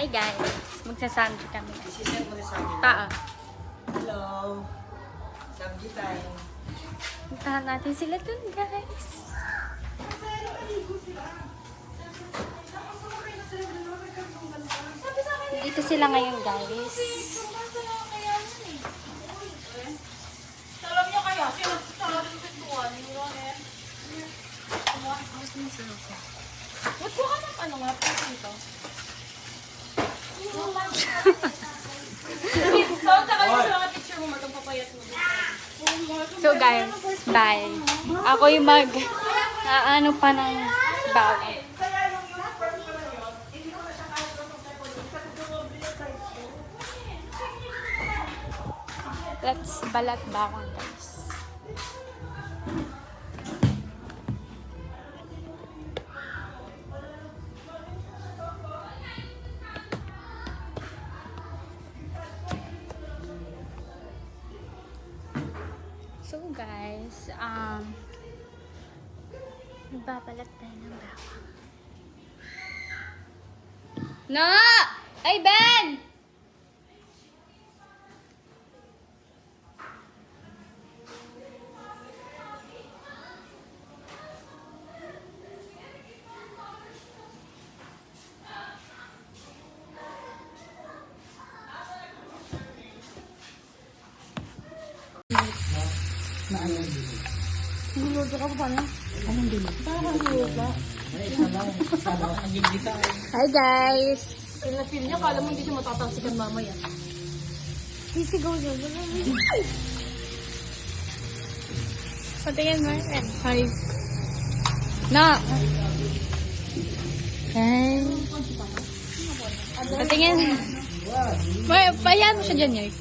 Hi guys, magsasandi kami. Isisend mo na sa akin. Paa. Hello. Sabji tayo. Puntahan natin sila dun guys. Dito sila ngayon guys. Alam niyo kaya, sila rin pintuan. Ba't ko ka ng ano nga po dito? So, saka yung mga picture mo, magpapayat mo dito. So guys, bye. Ako yung ano pa ng bawang. Let's balat bawang guys. So guys, nagbabalat tayo ng bawang. No! Ay, Ben! Hi guys! Feel niya, kala mo hindi siya matatalsikan mamaya. Sisigaw niyo. Patingin mo. Hi. No! Hi. Patingin. Payan mo siya dyan, Yoy.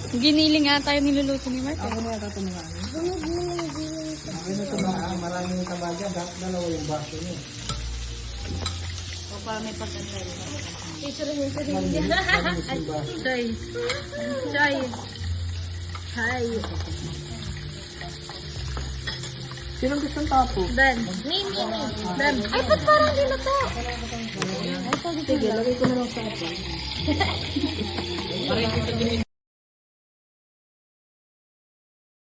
Giniling nga tayo niluluto ni Mark. Ako na tatanungan. Ako na tabangan. Maraming tabaga. Dalawa yung baso niyo. O para may pagkantay. Choy. Choy. Hi. Sinong gustong tapo? Ben. Ben. Ay, ba't parang di na to? Sige, lagay ko na lang sa apo.